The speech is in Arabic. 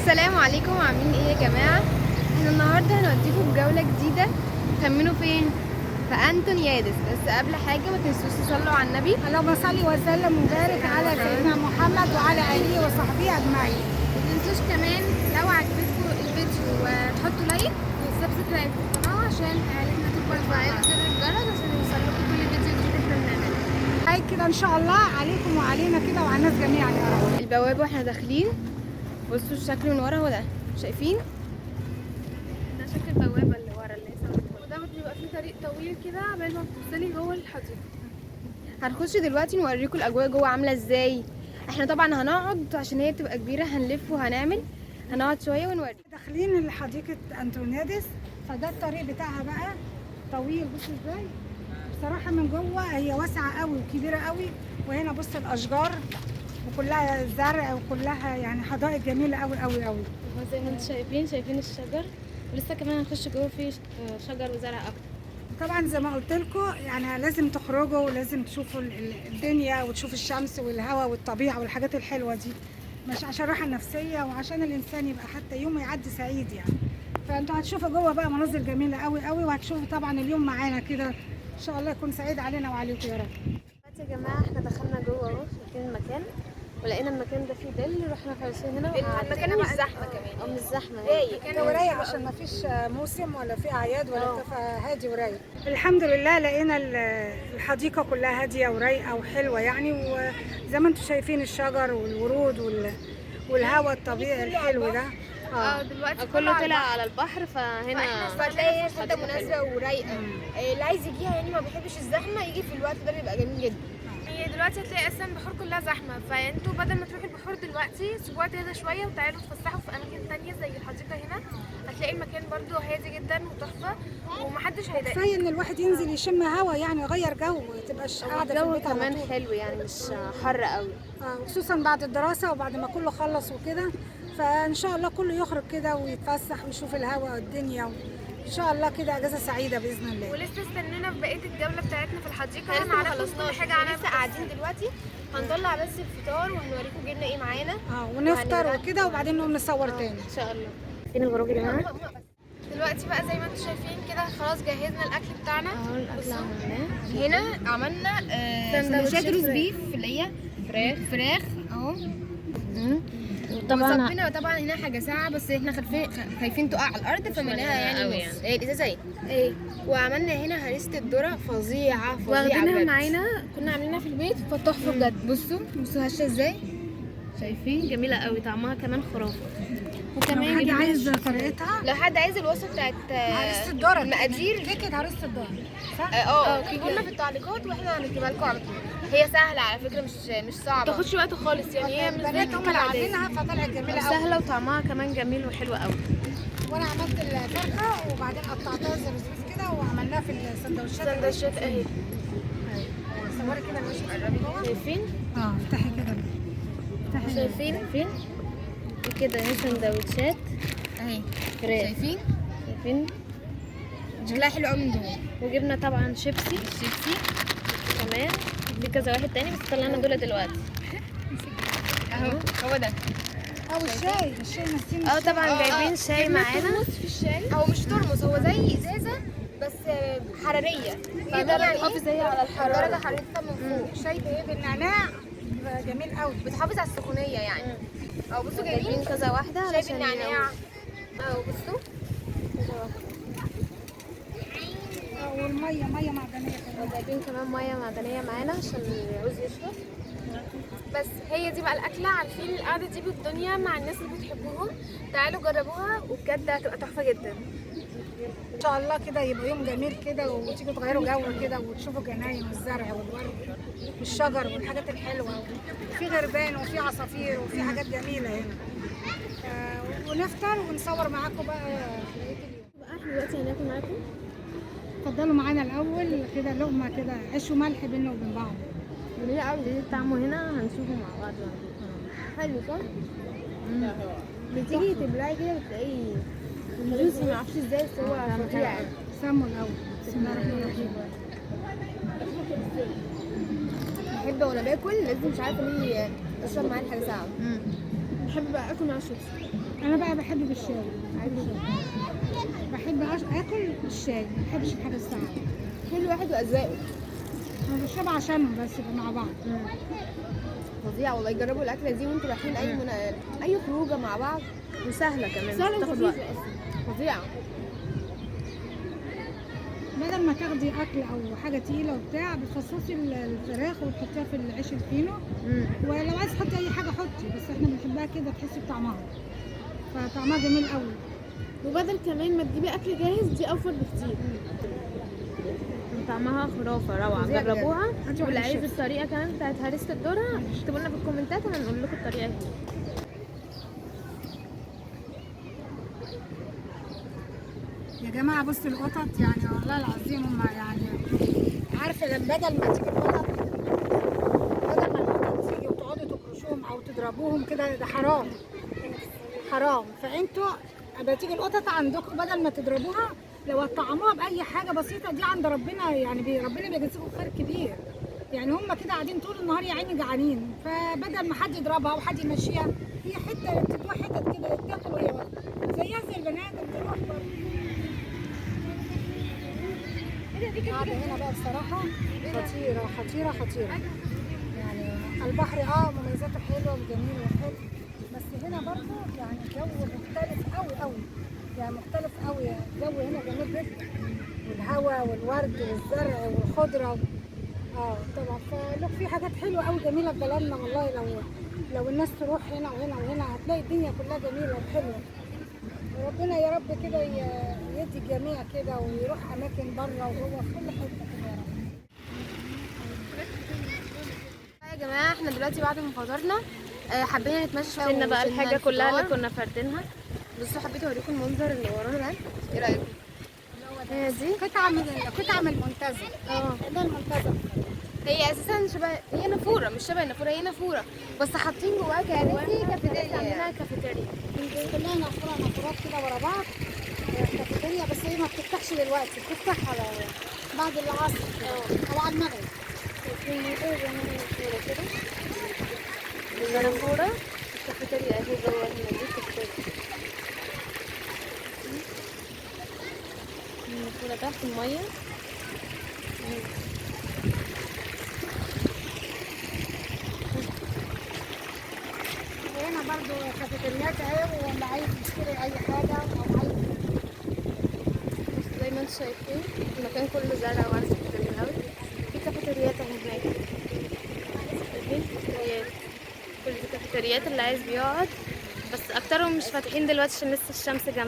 السلام عليكم، عاملين ايه يا جماعه؟ احنا النهارده هنوديكم بجوله جديده. خمنوا فين؟ في انطونيادس. بس قبل حاجه ما تنسوش تصلوا على النبي. اللهم صل وسلم وبارك على سيدنا محمد وعلى اله وصحبه اجمعين. ما تنسوش كمان لو عجبتكم الفيديو وتحطوا لايك وسبسكرايب في القناه عشان تعلمنا تكبر، وفعلوا زر الجرس عشان يوصلكم كل فيديو جديد احنا بنعمله. هاي كده ان شاء الله عليكم وعلينا كده وعلى الناس جميعا يا رب. البوابه واحنا داخلين، بصوا الشكل من ورا هو ده، شايفين؟ ده شكل البوابه اللي ورا اللي هي وده بيبقى فيه طريق طويل كده قبل ما بتوصلي جوه الحديقة. هنخش دلوقتي نوريكم الاجواء جوه عامله ازاي. احنا طبعا هنقعد عشان هي بتبقى كبيره، هنلف وهنعمل، هنقعد شويه ونوري. داخلين لحديقه انطونيادس، فده الطريق بتاعها بقى طويل. بصوا ازاي بصراحه من جوه هي واسعه قوي وكبيره قوي. وهنا بص الاشجار وكلها زرع وكلها يعني حدائق جميله قوي قوي قوي. زي ما انتم شايفين الشجر، ولسه كمان هنخش جوه فيه شجر وزرع اكتر. طبعا زي ما قلت لكم يعني لازم تخرجوا ولازم تشوفوا الدنيا وتشوفوا الشمس والهواء والطبيعه والحاجات الحلوه دي، مش عشان الراحه النفسيه وعشان الانسان يبقى حتى يوم يعدي سعيد يعني. فانتوا هتشوفوا جوه بقى مناظر جميله قوي قوي، وهتشوفوا طبعا اليوم معانا كده ان شاء الله يكون سعيد علينا وعليكم يا رب. دلوقتي يا جماعه احنا دخلنا جوه اهو، شايفين المكان ولقينا المكان ده فيه ظل، رحنا فارسين هنا المكان مش زحمه كمان، مش زحمه كده ورايق عشان ما فيش موسم ولا في اعياد ولا بتاع، هادي ورايق. الحمد لله لقينا الحديقه كلها هاديه ورايقه وحلوه يعني، وزي ما انتم شايفين الشجر والورود والهواء الطبيعي الحلو ده. دلوقتي كله طلع على البحر، فهنا هتلاقي حته مناسبه ورايقه. اللي عايز يجيها يعني ما بيحبش الزحمه يجي في الوقت ده، بيبقى جميل جدا. هي دلوقتي هتلاقي اصلا البحور كلها زحمه، فانتوا بدل ما تروحوا البحور دلوقتي سيبوها تهدى شويه وتعالوا تفسحوا في اماكن تانية زي الحديقه هنا. هتلاقي المكان برضو هادي جدا وتحفه ومحدش هيضايقك. كفايه ان الواحد ينزل يشم هوا يعني يغير جو، ما تبقاش قاعده في الجو البيت على كمان طول. حلو يعني مش حر قوي. خصوصا بعد الدراسه وبعد ما كله خلص وكده، فان شاء الله كله يخرج كده ويتفسح ويشوف الهوا والدنيا ان شاء الله كده اجازه سعيده باذن الله. ولسه استنينا في بقيه الجوله بتاعتنا في الحديقه، لسه ما هنعرفكم خلصناش، كل حاجه عنها. لسه قاعدين دلوقتي، هنطلع بس الفطار وهنوريكم جبنا ايه معانا. ونفطر وكده وبعدين نقوم نصور تاني ان شاء الله. فين الغروب يا جماعه؟ دلوقتي بقى زي ما انتم شايفين كده خلاص جهزنا الاكل بتاعنا. اهو الاكل عملناه. هنا عملنا سندوتشات روز بيف اللي هي فراخ اهو. طبعا وصبنا طبعا هنا حاجه ساعه، بس احنا خايفين تقع على الارض فمنها يعني نص ايه الازازه ايه. وعملنا هنا هريسه الذره فظيعه واخدينها بجد. معانا، كنا عاملينها في البيت فتحفه بجد. بصوا هشه ازاي، شايفين؟ جميله قوي، طعمها كمان خرافه. وكمان حد عايز طريقتها، لو حد عايز الوصفه بتاعت عريسة الذرة، المقادير كيكه عريسة الذرة صح؟ اكتبوا لنا في التعليقات واحنا هنكتبها لكم على طول. هي سهله على فكره، مش صعبه، تاخدش وقت خالص يعني. هي مش زي البنات هم اللي عاملينها فطلعت جميله قوي سهله وطعمها كمان جميل وحلو قوي. وانا عملت الفرخه وبعدين قطعتها زرزيز كده وعملناها في السندوتشات. سندوتشات اهي، صوري كده الوش شايفين؟ افتحي كده افتحي. شايفين كده اهي سندوتشات اهي، فراخ. شايفين شكلها حلو قوي من جوه. وجبنا طبعا شيبسي كمان، دي كذا واحد تاني بس طلعنا دول دلوقتي اهو هو ده. الشاي نسيم. طبعا جايبين شاي معانا. في الشاي هو مش ترمس، هو زي ازازه بس حراريه، فده بيحافظ هي على الحراره، درجه حرارتها من فوق. شاي بايه بالنعناع جميل قوي، بتحافظ على السخونيه يعني. بصوا جايبين كذا واحده شاي علشان بالنعناع. بصوا والميه ميه معدنيه كمان. جايبين كمان ميه معدنيه معانا عشان العوز يشرب. بس هي دي بقى الاكله. عارفين القعده دي بالدنيا مع الناس اللي بتحبوهم، تعالوا جربوها وبجد هتبقى تحفه جدا. ان شاء الله كده يبقى يوم جميل كده، وتيجوا تغيروا جو كده وتشوفوا جناين والزرع والورد والشجر والحاجات الحلوه، وفي غربان وفي عصافير وفي حاجات جميله هنا. ونفطر ونصور معاكم بقى بقيه اليوم. احنا دلوقتي هناكل معاكم. اتفضلوا معانا الاول كده لقمه كده عيش وملح بينا وبين بعض. جميله قوي دي، طعمه هنا هنشوفه مع بعض. حلو صح؟ بتيجي تبلعي كده بتلاقيه جوسي، معرفش ازاي بس هو فظيع. سموا الاول بسم الله الرحمن الرحيم. بحب وانا باكل لازم مش عارفه ليه اشرب معايا حاجه ساقعه. بحب بقى اكل مع الشيبس. انا بقى بحب بالشاي، بحب اكل بالشاي، ما بحبش الحاجه الساقعه. كل واحد واذواقه. انا بشرب عشانهم بس يبقى مع بعض. فظيعه والله، جربوا الاكله دي وانتوا رايحين اي خروجه مع بعض، وسهله كمان، سهلة بتاخد وقت. وخفيفة أصلا. فظيعه. بدل ما تاخدي اكل او حاجه تقيله وبتاع، بتفصصي الفراخ وتحطيها في العيش الفينو، ولو عايز تحطي اي حاجه حطي، بس احنا بنحبها كده تحسي بطعمها، فطعمها جميل قوي. وبدل كمان ما تجيبي أكل جاهز دي أوفر بكتير. طعمها خرافه روعه، فظيع جربوها. بجد. واللي عايز الطريقه كمان بتاعت هريسه الذره اكتبوا لنا في الكومنتات وانا نقول لكم الطريقه ايه. يا جماعه بصوا القطط، يعني والله العظيم هم يعني عارفه لما بدل ما تيجي القطط، بدل ما القطط تيجي وتقعدوا تكرشوهم او تضربوهم كده، ده حرام حرام. فانتوا اما تيجي القطط عندكم بدل ما تضربوها، لو طعموها باي حاجه بسيطه دي عند ربنا، يعني ربنا بيجازيكم خير كبير. يعني هم كده قاعدين طول النهار يا عيني جعانين، فبدل ما حد يضربها او حد يمشيها، هي حته تدوها حتت كده تاكل وهي واقفه زيها زي البني ادم تروح برضه. قاعده هنا بقى بصراحه خطيره خطيره خطيره. يعني البحر مميزاته حلوه وجميل وحلو، بس هنا برضه يعني الجو مختلف قوي قوي، يعني مختلف قوي. الجو هنا جميل جدا، والهواء والورد والزرع والخضره. طبعا. فلو في حاجات حلوه قوي جميله في بلدنا والله، لو الناس تروح هنا وهنا وهنا هتلاقي الدنيا كلها جميله وحلوه. وربنا يا رب كده يدي الجميع كده، ويروح اماكن بره وجوه في كل حته كده يا رب. يا جماعه احنا دلوقتي بعد ما فطرنا حبينا نتمشى شويه. شلنا بقى وشلنا الحاجة كلها اللي الفطار. كنا فاردينها. بصوا حبيت اوريكم المنظر اللي ورانا ده، ايه رايكم؟ هي دي قطعه من المنتزه. ده المنتزه. هي اساسا شبه، هي نافوره، مش شبه النافوره، هي نافوره بس حاطين جواها كراسي كافيتيريا. عاملينها كافيتيريا. كلها نافورات كده ورا بعض. كافيتيريا، بس هي ما بتفتحش دلوقتي، بتفتح على بعد العصر او على المغرب. نافورة الكافيتيريا اهي جوه هنا، دي الكافيتيريا. النافورة تحت المية. هنا برضو كافيتريات اهي، واللي عايز يشتري اي حاجه او عايز. زي ما انتم شايفين المكان كله زرع وعارف جميل قوي. في كافيتريات اهي هناك، شايفين كافيتريات. كل دي كافيتريات اللي عايز بيقعد، بس اكترهم مش فاتحين دلوقتي عشان لسه الشمس جامدة.